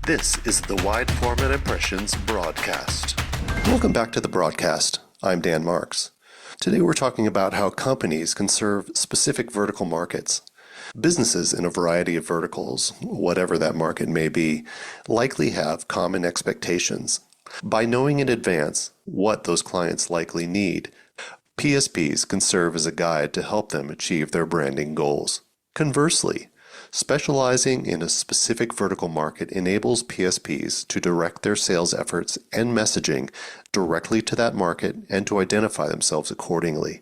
This is the Wide Format Impressions broadcast. Welcome back to the broadcast. I'm Dan Marks. Today we're talking about how companies can serve specific vertical markets. Businesses in a variety of verticals, whatever that market may be, likely have common expectations. By knowing in advance what those clients likely need, PSPs can serve as a guide to help them achieve their branding goals. Conversely, specializing in a specific vertical market enables PSPs to direct their sales efforts and messaging directly to that market and to identify themselves accordingly.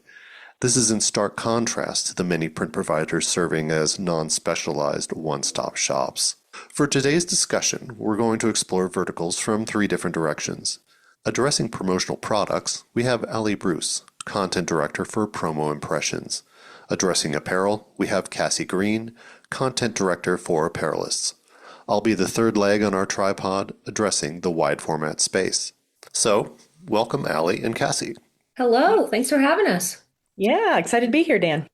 This is in stark contrast to the many print providers serving as non-specialized one-stop shops. For today's discussion, we're going to explore verticals from three different directions. Addressing promotional products, we have Ali Bruce, Content Director for Promo Impressions. Addressing apparel, we have Cassie Green, Content Director for Apparelists. I'll be the third leg on our tripod, addressing the wide format space. So, welcome Ali and Cassie. Hello, thanks for having us. Yeah, excited to be here, Dan.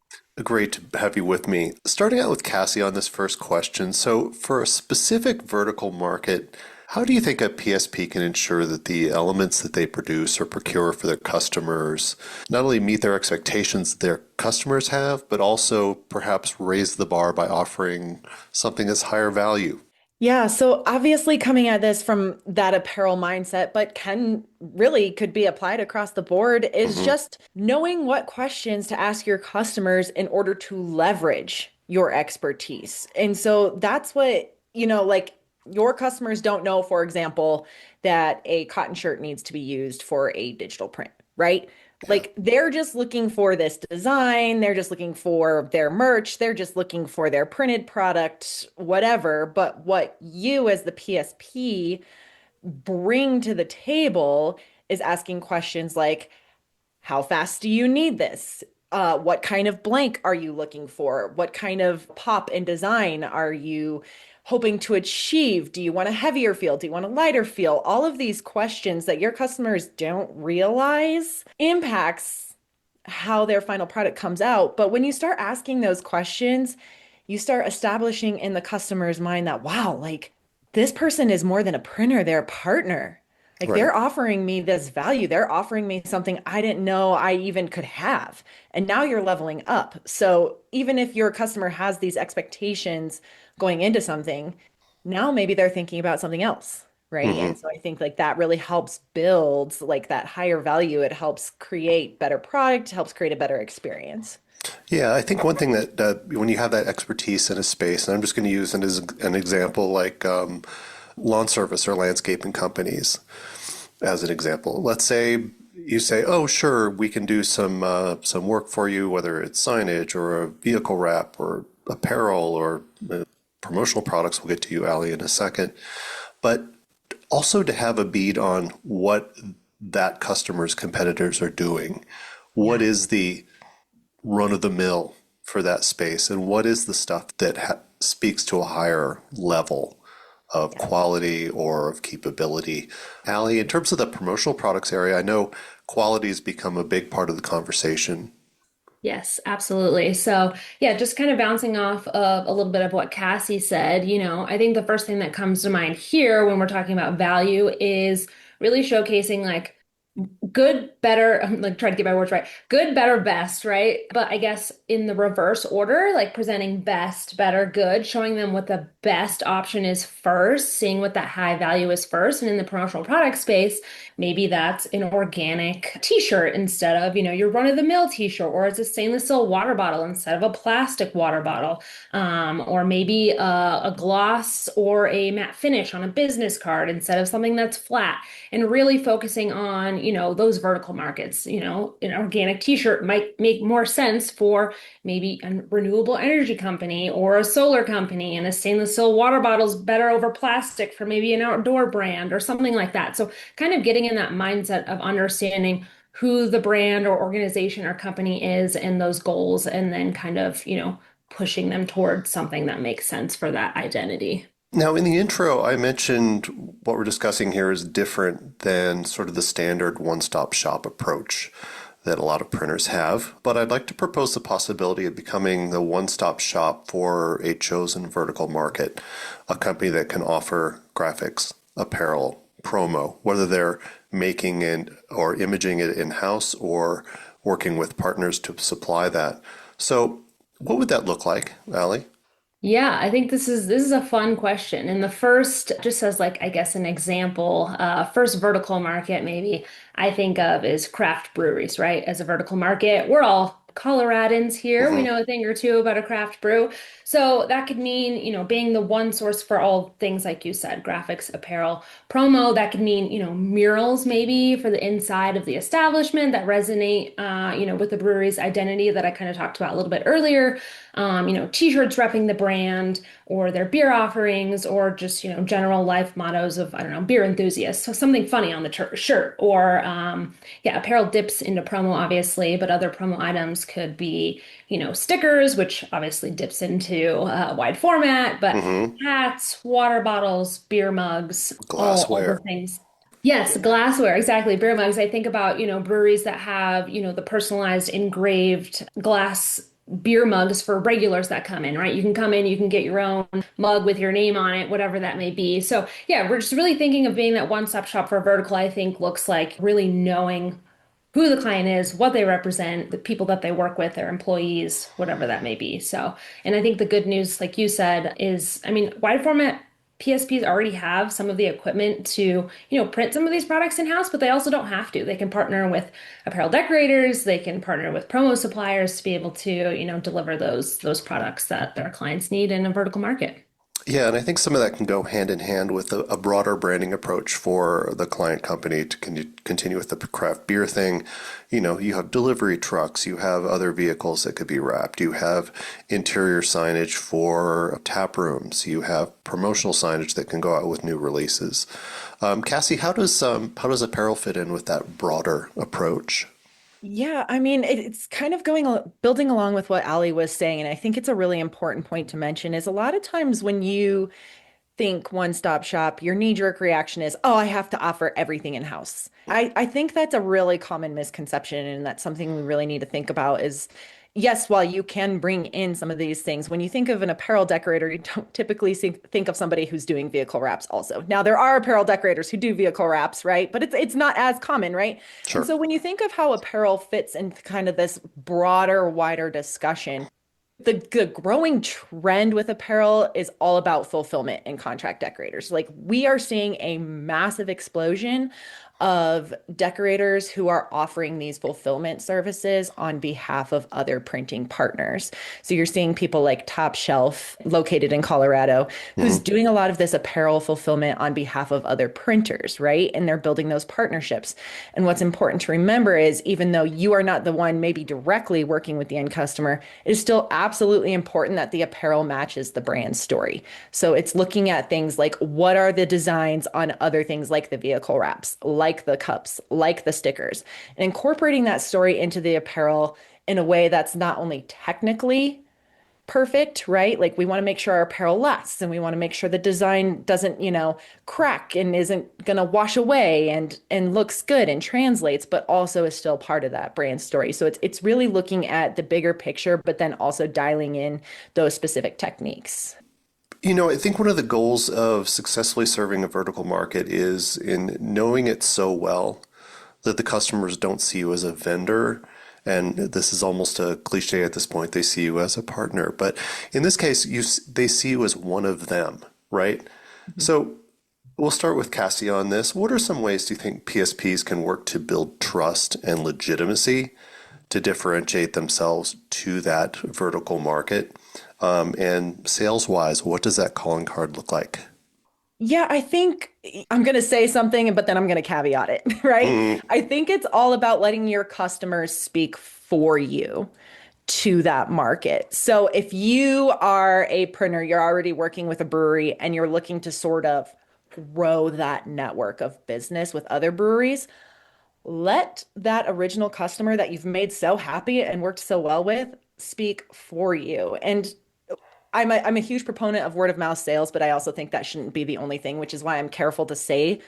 Great to have you with me. Starting out with Cassie on this first question. So, for a specific vertical market, how do you think a PSP can ensure that the elements that they produce or procure for their customers not only meet their expectations their customers have, but also perhaps raise the bar by offering something that's higher value? Yeah, so obviously coming at this from that apparel mindset, but could be applied across the board is just knowing what questions to ask your customers in order to leverage your expertise. And so that's what, like your customers don't know, for example, that a cotton shirt needs to be used for a digital print, right? Like they're just looking for this design, they're just looking for their merch, they're just looking for their printed product, whatever. But what you as the PSP bring to the table is asking questions like, how fast do you need this? What kind of blank are you looking for? What kind of pop and design are you hoping to achieve? Do you want a heavier feel? Do you want a lighter feel? All of these questions that your customers don't realize impacts how their final product comes out. But when you start asking those questions, you start establishing in the customer's mind that, wow, like this person is more than a printer, they're a partner. Like Right. they're offering me this value. They're offering me something I didn't know I even could have. And now you're leveling up. So even if your customer has these expectations going into something, now maybe they're thinking about something else, right? hmm And so I think like that really helps build like that higher value. It helps create better product, helps create a better experience. Yeah, I think one thing that when you have that expertise in a space, and I'm just going to use it as an example, like lawn service or landscaping companies, as an example. Let's say you say, "Oh, sure, we can do some work for you, whether it's signage or a vehicle wrap or apparel or promotional products." We'll get to you, Ali, in a second. But also to have a bead on what that customer's competitors are doing. What Yeah. is the run of the mill for that space, and what is the stuff that speaks to a higher level of quality or of capability? Ali, in terms of the promotional products area, I know quality has become a big part of the conversation. Yes, absolutely. So, yeah, just kind of bouncing off of a little bit of what Cassie said, I think the first thing that comes to mind here when we're talking about value is really showcasing like good, better, I'm like trying to get my words right. Good, better, best, right? But I guess in the reverse order, like presenting best, better, good, showing them what the best option is first, seeing what that high value is first. And in the promotional product space, maybe that's an organic t-shirt instead of, your run-of-the-mill t-shirt, or it's a stainless steel water bottle instead of a plastic water bottle. Or maybe a gloss or a matte finish on a business card instead of something that's flat, and really focusing on, those vertical markets. An organic t-shirt might make more sense for maybe a renewable energy company or a solar company, and a stainless steel water bottle is better over plastic for maybe an outdoor brand or something like that. So kind of getting in that mindset of understanding who the brand or organization or company is and those goals, and then kind of, pushing them towards something that makes sense for that identity. Now, in the intro, I mentioned what we're discussing here is different than sort of the standard one-stop shop approach that a lot of printers have, but I'd like to propose the possibility of becoming the one-stop shop for a chosen vertical market, a company that can offer graphics, apparel, promo, whether they're making it or imaging it in-house or working with partners to supply that. So what would that look like, Allie? Yeah, I think this is a fun question. And the first, just as like I guess an example, first vertical market maybe I think of is craft breweries, right? As a vertical market. We're all Coloradans here. We Hmm. know a thing or two about a craft brew. So that could mean, being the one source for all things like you said, graphics, apparel, promo. That could mean, murals maybe for the inside of the establishment that resonate, with the brewery's identity that I kind of talked about a little bit earlier. T-shirts repping the brand or their beer offerings or just, general life mottos of, I don't know, beer enthusiasts. So something funny on the shirt or, yeah, apparel dips into promo, obviously, but other promo items could be, stickers, which obviously dips into wide format, but Hmm. hats, water bottles, beer mugs, all the Glassware. things. Yes, glassware, exactly. Beer mugs. I think about, breweries that have, the personalized engraved glass beer mugs for regulars that come in, right? You can come in, you can get your own mug with your name on it, whatever that may be. So, yeah, we're just really thinking of being that one-stop shop for vertical, I think looks like really knowing who the client is, what they represent, the people that they work with, their employees, whatever that may be. So, and I think the good news, like you said, is, I mean, wide format PSPs already have some of the equipment to, print some of these products in-house, but they also don't have to. They can partner with apparel decorators, they can partner with promo suppliers to be able to, deliver those products that their clients need in a vertical market. Yeah, and I think some of that can go hand in hand with a broader branding approach for the client company to continue with the craft beer thing. You have delivery trucks, you have other vehicles that could be wrapped, you have interior signage for tap rooms, you have promotional signage that can go out with new releases. Cassie, how does apparel fit in with that broader approach? Yeah, I mean, it's kind of building along with what Ali was saying, and I think it's a really important point to mention is a lot of times when you think one-stop shop, your knee-jerk reaction is, oh, I have to offer everything in-house. I think that's a really common misconception, and that's something we really need to think about is, yes, while you can bring in some of these things, when you think of an apparel decorator, you don't typically think of somebody who's doing vehicle wraps also. Now, there are apparel decorators who do vehicle wraps, right? But it's not as common, right? And Sure. so when you think of how apparel fits into kind of this broader, wider discussion, the growing trend with apparel is all about fulfillment and contract decorators. Like we are seeing a massive explosion of decorators who are offering these fulfillment services on behalf of other printing partners. So you're seeing people like Top Shelf, located in Colorado, who's Hmm. doing a lot of this apparel fulfillment on behalf of other printers, right? And they're building those partnerships. And what's important to remember is even though you are not the one maybe directly working with the end customer, it is still absolutely important that the apparel matches the brand story. So it's looking at things like what are the designs on other things like the vehicle wraps, like the cups, like the stickers, and incorporating that story into the apparel in a way that's not only technically perfect, right? Like we want to make sure our apparel lasts and we want to make sure the design doesn't, crack and isn't going to wash away and looks good and translates, but also is still part of that brand story. So it's really looking at the bigger picture, but then also dialing in those specific techniques. I think one of the goals of successfully serving a vertical market is in knowing it so well that the customers don't see you as a vendor. And this is almost a cliche at this point. They see you as a partner. But in this case, they see you as one of them, right? So we'll start with Cassie on this. What are some ways do you think PSPs can work to build trust and legitimacy to differentiate themselves to that vertical market? And sales wise, what does that calling card look like? Yeah, I think I'm going to say something, but then I'm going to caveat it, right? Mm, I think it's all about letting your customers speak for you to that market. So if you are a printer, you're already working with a brewery and you're looking to sort of grow that network of business with other breweries, let that original customer that you've made so happy and worked so well with speak for you. And I'm a huge proponent of word of mouth sales, but I also think that shouldn't be the only thing, which is why I'm careful to say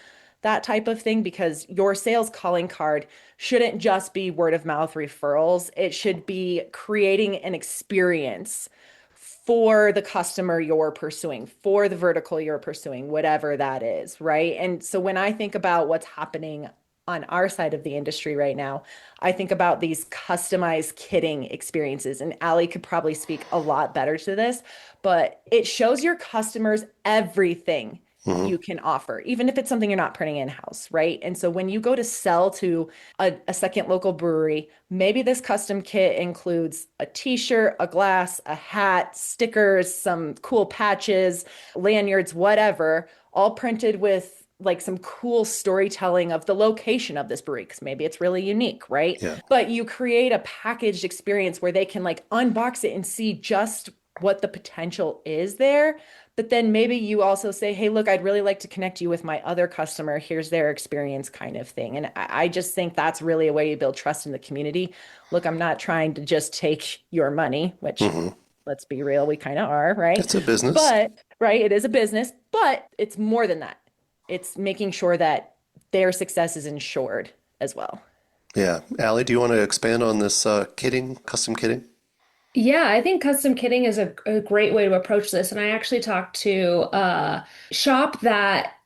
that type of thing, because your sales calling card shouldn't just be word of mouth referrals. It should be creating an experience for the customer you're pursuing, for the vertical you're pursuing, whatever that is, right? And so when I think about what's happening on our side of the industry right now, I think about these customized kitting experiences. And Allie could probably speak a lot better to this, but it shows your customers everything you can offer, even if it's something you're not printing in-house, right? And so when you go to sell to a second local brewery, maybe this custom kit includes a t-shirt, a glass, a hat, stickers, some cool patches, lanyards, whatever, all printed with like some cool storytelling of the location of this brewery, because maybe it's really unique, right? Yeah. But you create a packaged experience where they can like unbox it and see just what the potential is there. But then maybe you also say, hey, look, I'd really like to connect you with my other customer. Here's their experience kind of thing. And I just think that's really a way you build trust in the community. Look, I'm not trying to just take your money, which let's be real, we kind of are, right? It's a business. But, right, it is a business, but it's more than that. It's making sure that their success is ensured as well. Yeah. Allie, do you want to expand on this kitting, custom kitting? Yeah, I think custom kitting is a great way to approach this. And I actually talked to a shop that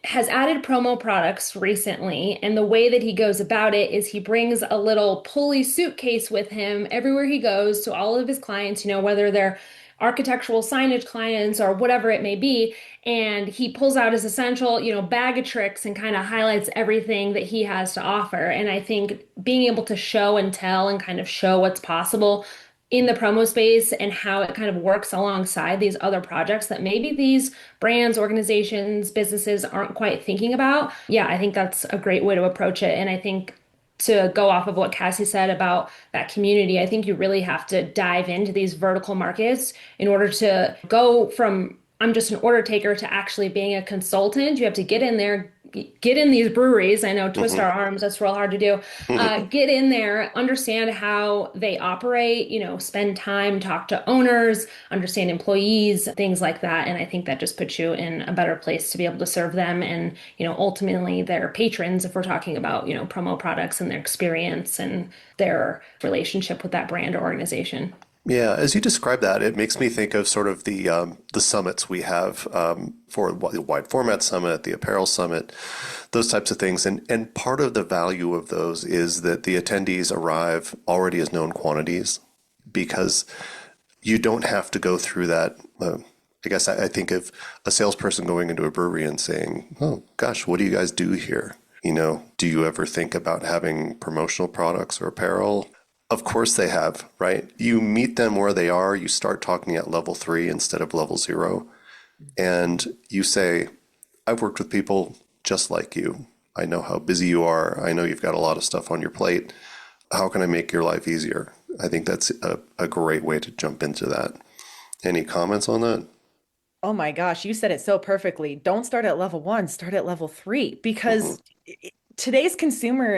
has added promo products recently. And the way that he goes about it is he brings a little pulley suitcase with him everywhere he goes to all of his clients, whether they're architectural signage clients or whatever it may be. And he pulls out his essential, bag of tricks and kind of highlights everything that he has to offer. And I think being able to show and tell and kind of show what's possible in the promo space and how it kind of works alongside these other projects that maybe these brands, organizations, businesses aren't quite thinking about. Yeah, I think that's a great way to approach it. And I think to go off of what Cassie said about that community, I think you really have to dive into these vertical markets in order to go from I'm just an order taker to actually being a consultant. You have to get in there, get in these breweries. I know, twist our arms, that's real hard to do. Get in there, understand how they operate, spend time, talk to owners, understand employees, things like that. And I think that just puts you in a better place to be able to serve them and, ultimately their patrons, if we're talking about, promo products and their experience and their relationship with that brand or organization. Yeah, as you describe that, it makes me think of sort of the summits we have for the wide format summit, the apparel summit, those types of things. And part of the value of those is that the attendees arrive already as known quantities because you don't have to go through that. I guess I think of a salesperson going into a brewery and saying, oh, gosh, what do you guys do here? Do you ever think about having promotional products or apparel? Of course they have, right? You meet them where they are. You start talking at level 3 instead of level 0. And you say, I've worked with people just like you. I know how busy you are. I know you've got a lot of stuff on your plate. How can I make your life easier? I think that's a great way to jump into that. Any comments on that? Oh my gosh, you said it so perfectly. Don't start at level 1, start at level 3, because today's consumer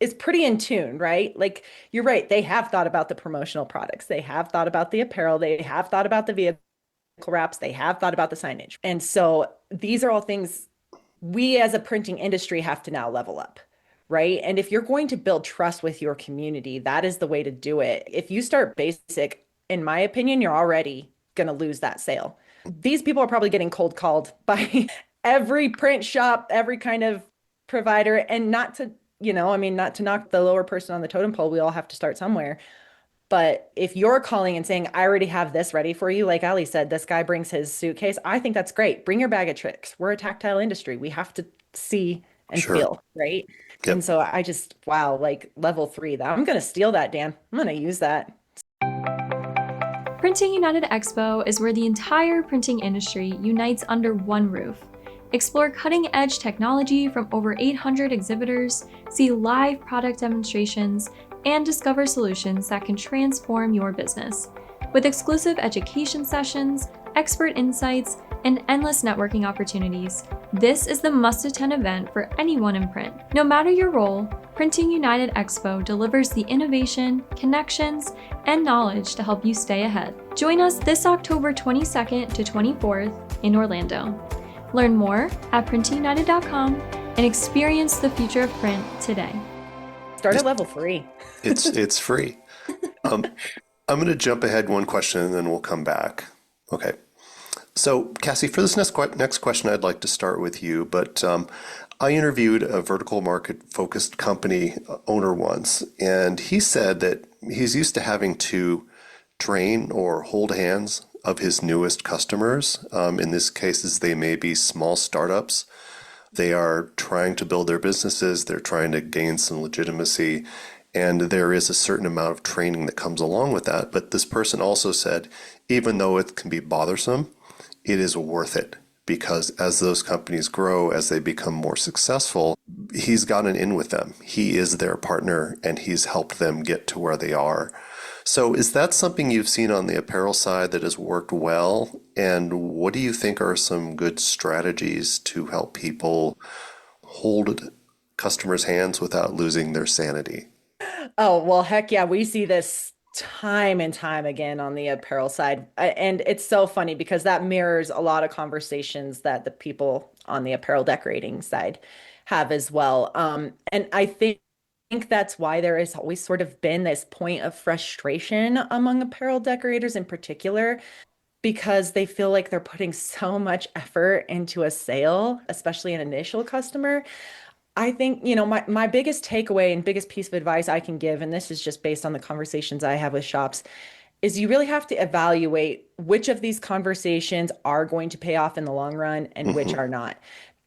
is pretty in tune, right? Like you're right. They have thought about the promotional products. They have thought about the apparel. They have thought about the vehicle wraps. They have thought about the signage. And so these are all things we as a printing industry have to now level up, right? And if you're going to build trust with your community, that is the way to do it. If you start basic, in my opinion, you're already going to lose that sale. These people are probably getting cold called by every print shop, every kind of provider, and not to not to knock the lower person on the totem pole. We all have to start somewhere. But if you're calling and saying, I already have this ready for you, like Ali said, this guy brings his suitcase, I think that's great. Bring your bag of tricks. We're a tactile industry. We have to see and feel, right? Yep. And so I just, wow, like level 3, that I'm going to steal that, Dan. I'm going to use that. Printing United Expo is where the entire printing industry unites under one roof. Explore cutting-edge technology from over 800 exhibitors, see live product demonstrations, and discover solutions that can transform your business. With exclusive education sessions, expert insights, and endless networking opportunities, this is the must-attend event for anyone in print. No matter your role, Printing United Expo delivers the innovation, connections, and knowledge to help you stay ahead. Join us this October 22nd to 24th in Orlando. Learn more at printunited.com and experience the future of print today. Start at level 3. It's free. I'm going to jump ahead one question and then we'll come back. Okay. So, Cassie, for this next question, I'd like to start with you. But I interviewed a vertical market focused company owner once, and he said that he's used to having to train or hold hands of his newest customers. In this cases, they may be small startups. They are trying to build their businesses. They're trying to gain some legitimacy. And there is a certain amount of training that comes along with that. But this person also said, even though it can be bothersome, it is worth it, because as those companies grow, as they become more successful, he's gotten in with them. He is their partner and he's helped them get to where they are. So is that something you've seen on the apparel side that has worked well? And what do you think are some good strategies to help people hold customers' hands without losing their sanity? Oh, well, heck yeah. We see this time and time again on the apparel side. And it's so funny because that mirrors a lot of conversations that the people on the apparel decorating side have as well. And I think that's why there has always sort of been this point of frustration among apparel decorators in particular, because they feel like they're putting so much effort into a sale, especially an initial customer. I think, my biggest takeaway and biggest piece of advice I can give, and this is just based on the conversations I have with shops, is you really have to evaluate which of these conversations are going to pay off in the long run and which are not.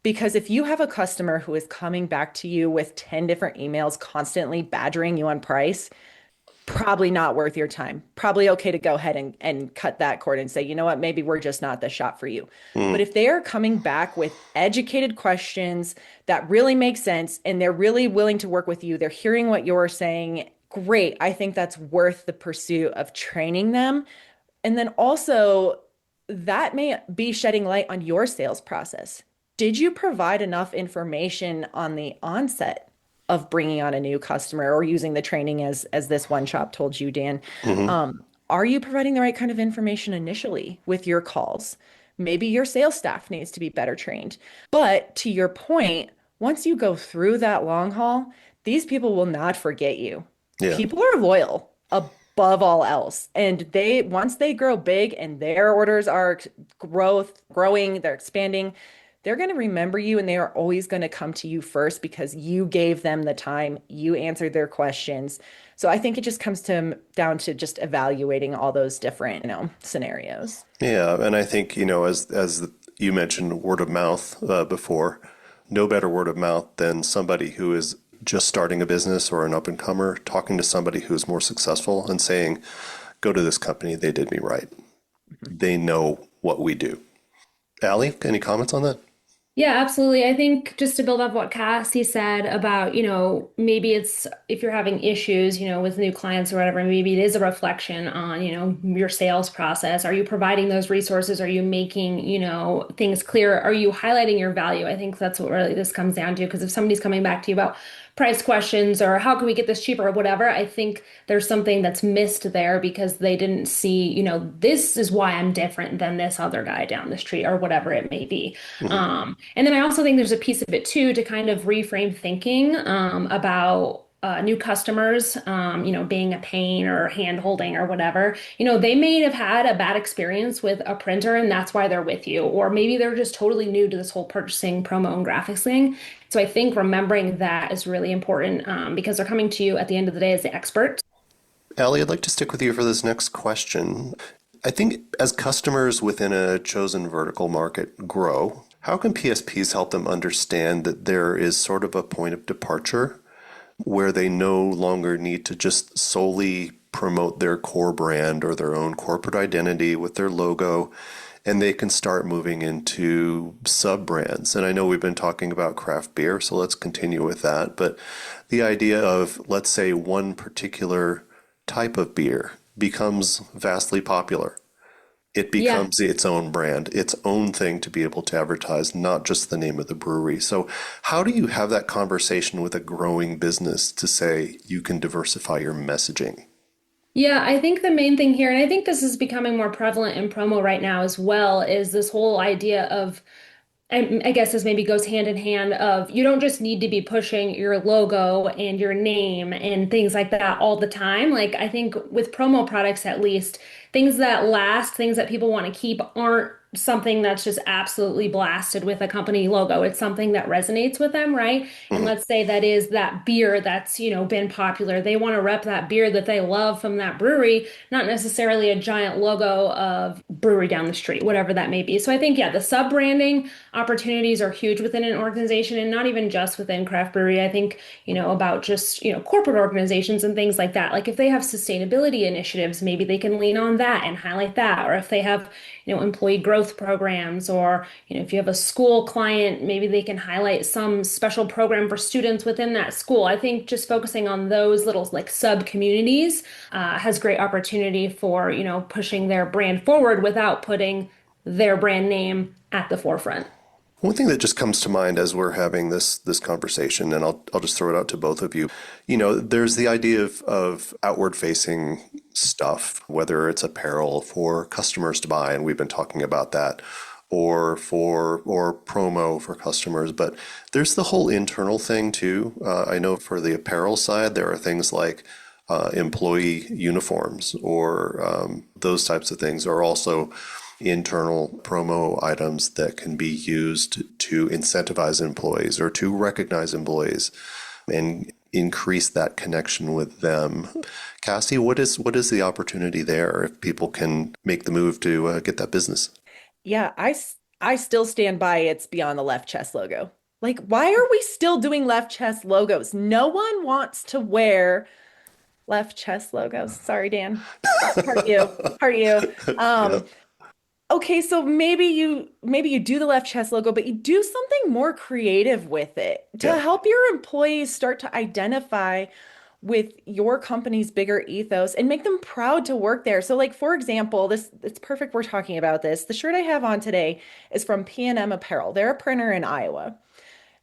Because if you have a customer who is coming back to you with 10 different emails constantly badgering you on price, probably not worth your time. Probably okay to go ahead and cut that cord and say, you know what, maybe we're just not the shop for you. But if they are coming back with educated questions that really make sense and they're really willing to work with you, they're hearing what you're saying, great. I think that's worth the pursuit of training them. And then also, that may be shedding light on your sales process. Did you provide enough information on the onset of bringing on a new customer, or using the training as this one shop told you, Dan? Are you providing the right kind of information initially with your calls? Maybe your sales staff needs to be better trained. But to your point, once you go through that long haul, these people will not forget you. Yeah. People are loyal above all else. And once they grow big and their orders are growing, they're expanding, they're going to remember you, and they are always going to come to you first because you gave them the time, you answered their questions. So I think it just comes down to just evaluating all those different, scenarios. Yeah, and I think, as you mentioned word of mouth before, no better word of mouth than somebody who is just starting a business or an up-and-comer talking to somebody who's more successful and saying, go to this company, they did me right. They know what we do. Allie, any comments on that? Yeah, absolutely. I think just to build up what Cassie said about, maybe it's if you're having issues, with new clients or whatever, maybe it is a reflection on, your sales process. Are you providing those resources? Are you making, things clear? Are you highlighting your value? I think that's what really this comes down to. Because if somebody's coming back to you about price questions or how can we get this cheaper or whatever, I think there's something that's missed there because they didn't see, this is why I'm different than this other guy down the street or whatever it may be. And then I also think there's a piece of it too to kind of reframe thinking about new customers, being a pain or hand holding or whatever. They may have had a bad experience with a printer and that's why they're with you. Or maybe they're just totally new to this whole purchasing, promo, and graphics thing. So I think remembering that is really important because they're coming to you at the end of the day as the expert. Allie, I'd like to stick with you for this next question. I think as customers within a chosen vertical market grow, how can PSPs help them understand that there is sort of a point of departure where they no longer need to just solely promote their core brand or their own corporate identity with their logo, and they can start moving into sub-brands? And I know we've been talking about craft beer, so let's continue with that. But the idea of, let's say, one particular type of beer becomes vastly popular. It becomes its own brand, its own thing to be able to advertise, not just the name of the brewery. So how do you have that conversation with a growing business to say you can diversify your messaging? Yeah, I think the main thing here, and I think this is becoming more prevalent in promo right now as well, is this whole idea of I guess this maybe goes hand in hand of you don't just need to be pushing your logo and your name and things like that all the time. Like I think with promo products at least, things that last, things that people want to keep aren't something that's just absolutely blasted with a company logo. It's something that resonates with them, right? And Mhm. let's say that is that beer that's, been popular. They want to rep that beer that they love from that brewery, not necessarily a giant logo of brewery down the street, whatever that may be. So I think, yeah, the sub-branding opportunities are huge within an organization and not even just within craft brewery. I think, about just, corporate organizations and things like that. Like if they have sustainability initiatives, maybe they can lean on that and highlight that. Or if they have, employee growth programs, or, if you have a school client, maybe they can highlight some special program for students within that school. I think just focusing on those little like sub communities has great opportunity for, pushing their brand forward without putting their brand name at the forefront. One thing that just comes to mind as we're having this conversation, and I'll just throw it out to both of you. There's the idea of outward facing stuff, whether it's apparel for customers to buy, and we've been talking about that, or promo for customers. But there's the whole internal thing too. I know for the apparel side, there are things like employee uniforms or those types of things are also internal promo items that can be used to incentivize employees or to recognize employees and increase that connection with them. Cassie, what is the opportunity there if people can make the move to get that business? Yeah, I still stand by it's beyond the left chest logo. Like, why are we still doing left chest logos? No one wants to wear left chest logos. Sorry, Dan. Part you. Part you. Yeah. Um, okay, so maybe you do the left chest logo, but you do something more creative with it to Yeah. help your employees start to identify with your company's bigger ethos and make them proud to work there. So like for example, this it's perfect we're talking about this. The shirt I have on today is from P&M Apparel. They're a printer in Iowa.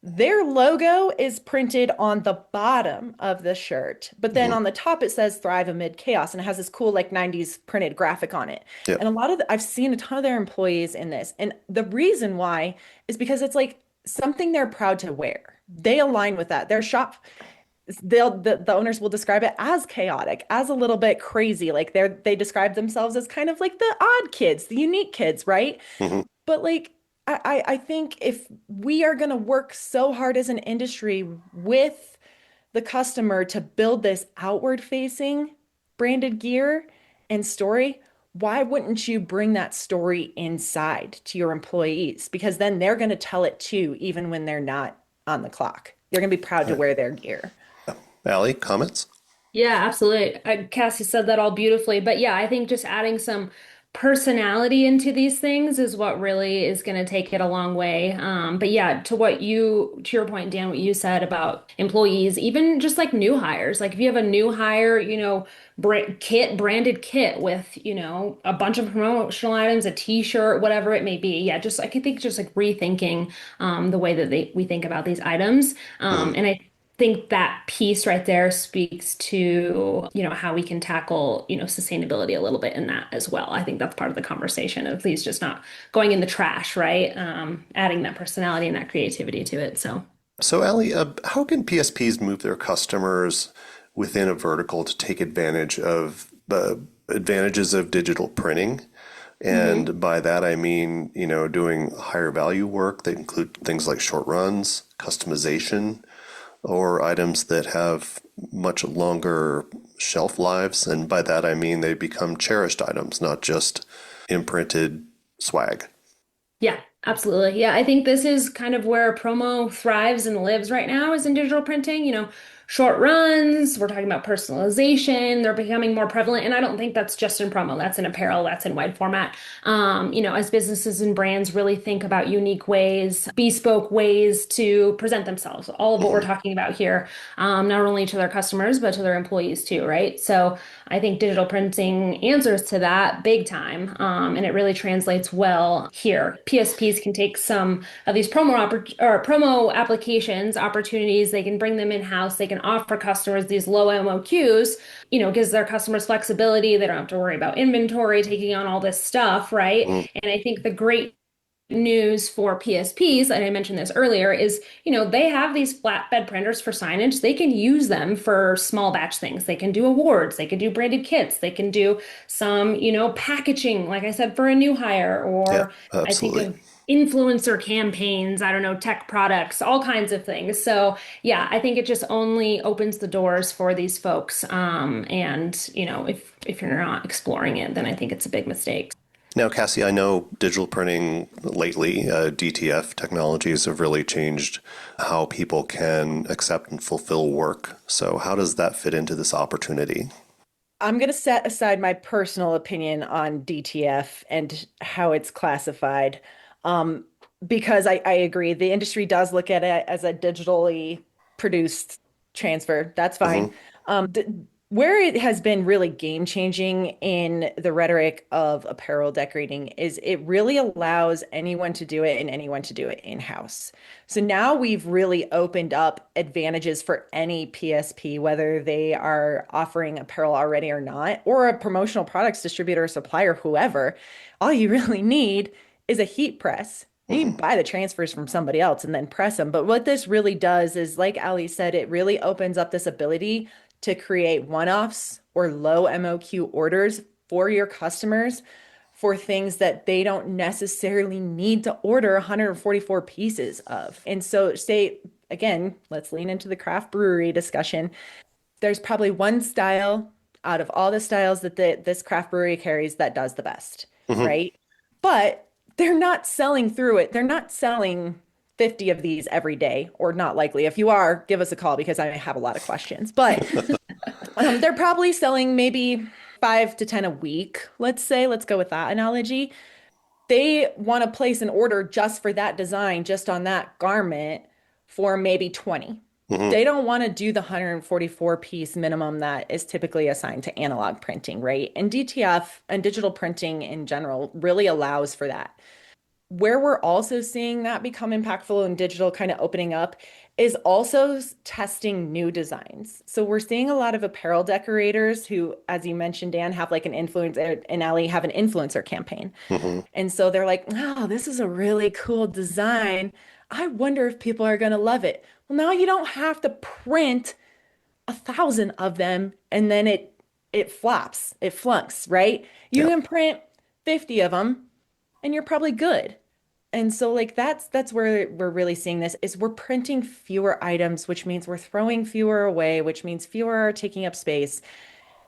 Their logo is printed on the bottom of the shirt, but then Mhm. on the top it says Thrive Amid Chaos and it has this cool like 90s printed graphic on it. Yeah. And I've seen a ton of their employees in this. And the reason why is because it's like something they're proud to wear. They align with that. Their shop, the owners will describe it as chaotic, as a little bit crazy. Like they describe themselves as kind of like the odd kids, the unique kids, right? Mhm. But like I think if we are going to work so hard as an industry with the customer to build this outward facing branded gear and story, why wouldn't you bring that story inside to your employees? Because then they're going to tell it too, even when they're not on the clock. They're going to be proud to wear their gear. Allie, comments? Yeah, absolutely. Cassie said that all beautifully. But yeah, I think just adding some personality into these things is what really is going to take it a long way. But yeah, to your point, Dan, what you said about employees, even just like new hires, like if you have a new hire, branded kit with, a bunch of promotional items, a t-shirt, whatever it may be. Yeah, I can think just like rethinking, the way that we think about these items. Mhm. And I think that piece right there speaks to, how we can tackle, sustainability a little bit in that as well. I think that's part of the conversation, at least just not going in the trash, right? Adding that personality and that creativity to it. So, Allie, how can PSPs move their customers within a vertical to take advantage of the advantages of digital printing? Mhm. And by that, I mean, doing higher value work that include things like short runs, customization, or items that have much longer shelf lives. And by that, I mean they become cherished items, not just imprinted swag. Yeah, absolutely. Yeah, I think this is kind of where promo thrives and lives right now is in digital printing. Short runs, we're talking about personalization, they're becoming more prevalent. And I don't think that's just in promo, that's in apparel, that's in wide format. As businesses and brands really think about unique ways, bespoke ways to present themselves, all of what we're Mhm. talking about here, not only to their customers, but to their employees too, right? So I think digital printing answers to that big time, and it really translates well here. PSPs can take some of these promo applications, opportunities. They can bring them in house. They can offer customers these low MOQs. Gives their customers flexibility. They don't have to worry about inventory, taking on all this stuff, right? Mhm. And I think the great news for PSPs, and I mentioned this earlier, is, they have these flatbed printers for signage. They can use them for small batch things. They can do awards, they can do branded kits, they can do some, packaging, like I said, for a new hire, Yeah, or I think absolutely. of influencer campaigns, I don't know, tech products, all kinds of things. So yeah, I think it just only opens the doors for these folks. And if you're not exploring it, then I think it's a big mistake. Now, Cassie, I know digital printing lately, DTF technologies have really changed how people can accept and fulfill work. So, how does that fit into this opportunity? I'm going to set aside my personal opinion on DTF and how it's classified, um, because I agree. The industry does look at it as a digitally produced transfer. That's fine. Hmm. Where it has been really game changing in the rhetoric of apparel decorating is it really allows anyone to do it and anyone to do it in-house. So now we've really opened up advantages for any PSP, whether they are offering apparel already or not, or a promotional products distributor or supplier, whoever. All you really need is a heat press. You can Hmm. buy the transfers from somebody else and then press them. But what this really does is, like Ali said, it really opens up this ability to create one-offs or low MOQ orders for your customers for things that they don't necessarily need to order 144 pieces of. And so, say, again, let's lean into the craft brewery discussion. There's probably one style out of all the styles that this craft brewery carries that does the best, Hmm. right? But they're not selling through it. They're not selling 50 of these every day, or not likely. If you are, give us a call because I have a lot of questions. But they're probably selling maybe 5 to 10 a week, let's say. Let's go with that analogy. They want to place an order just for that design, just on that garment for maybe 20. Hmm. They don't want to do the 144 piece minimum that is typically assigned to analog printing, right? And DTF and digital printing in general really allows for that. Where we're also seeing that become impactful and digital kind of opening up is also testing new designs. So we're seeing a lot of apparel decorators who, as you mentioned, Dan, have like an influencer, and Ellie have an influencer campaign. Hmm. And so they're like, oh, this is a really cool design. I wonder if people are going to love it. Well, now you don't have to print 1,000 of them and then it flops, it flunks, right? You Yeah. can print 50 of them and you're probably good. And so like that's where we're really seeing this is we're printing fewer items, which means we're throwing fewer away, which means fewer are taking up space.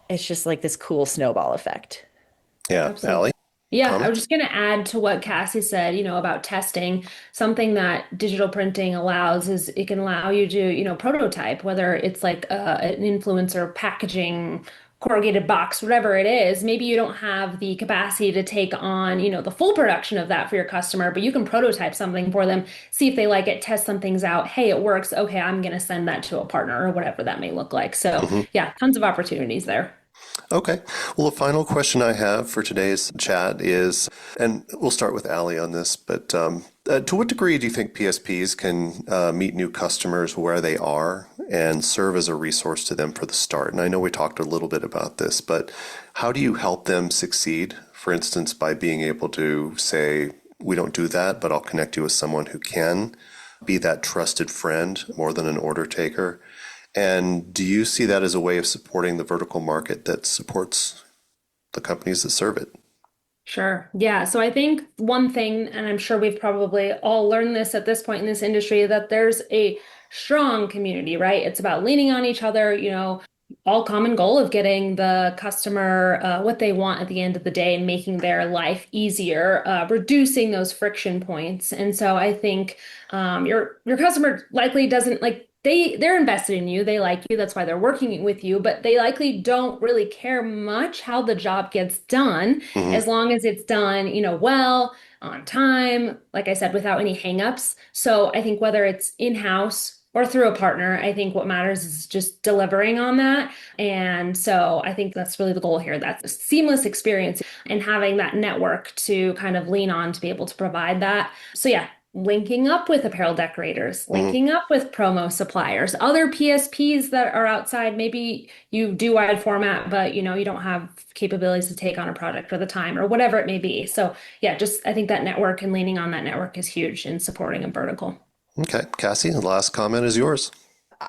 It's just like this cool snowball effect. Yeah. Absolutely. Allie, Yeah, I was comment? just going to add to what Cassie said, about testing. Something that digital printing allows is it can allow you to, prototype, whether it's like an influencer packaging, corrugated box, whatever it is. Maybe you don't have the capacity to take on, the full production of that for your customer, but you can prototype something for them, see if they like it, test some things out. Hey, it works. Okay, I'm going to send that to a partner or whatever that may look like. So, Hmm. yeah, tons of opportunities there. Okay. Well, the final question I have for today's chat is, and we'll start with Allie on this, but to what degree do you think PSPs can meet new customers where they are and serve as a resource to them for the start? And I know we talked a little bit about this, but how do you help them succeed? For instance, by being able to say, we don't do that, but I'll connect you with someone who can be that trusted friend more than an order taker. And do you see that as a way of supporting the vertical market that supports the companies that serve it? Sure. Yeah. So I think one thing, and I'm sure we've probably all learned this at this point in this industry, that there's a strong community, right? It's about leaning on each other, all common goal of getting the customer what they want at the end of the day and making their life easier, reducing those friction points. And so I think your customer likely doesn't like they're invested in you. They like you. That's why they're working with you, but they likely don't really care much how the job gets done Hmm. as long as it's done, well, on time, like I said, without any hangups. So I think whether it's in-house or through a partner, I think what matters is just delivering on that. And so I think that's really the goal here. That's a seamless experience and having that network to kind of lean on to be able to provide that. So yeah, linking up with apparel decorators, linking up with promo suppliers, other PSPs that are outside. Maybe you do wide format, but you don't have capabilities to take on a project or the time or whatever it may be. So yeah, just I think that network and leaning on that network is huge in supporting a vertical. Okay, Cassie, the last comment is yours.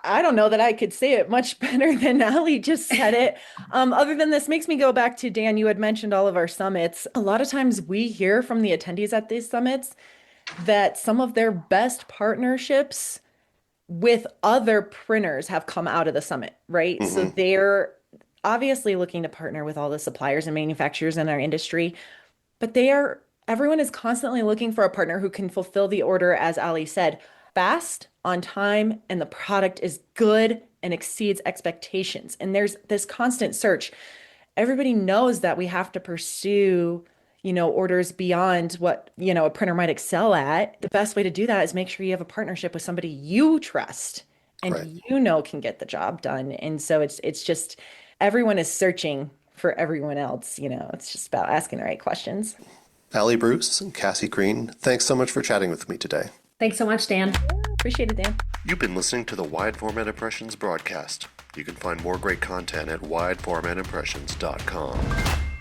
I don't know that I could say it much better than Ali just said it. Other than this makes me go back to Dan, you had mentioned all of our summits. A lot of times we hear from the attendees at these summits that some of their best partnerships with other printers have come out of the summit, right? So they're obviously looking to partner with all the suppliers and manufacturers in our industry, but everyone is constantly looking for a partner who can fulfill the order, as Ali said, fast, on time, and the product is good and exceeds expectations. And there's this constant search. Everybody knows that we have to pursue orders beyond what, a printer might excel at. The best way to do that is make sure you have a partnership with somebody you trust and Right. can get the job done. And so it's just everyone is searching for everyone else. It's just about asking the right questions. Allie Bruce and Cassie Green, thanks so much for chatting with me today. Thanks so much, Dan. Appreciate it, Dan. You've been listening to the Wide Format Impressions broadcast. You can find more great content at wideformatimpressions.com.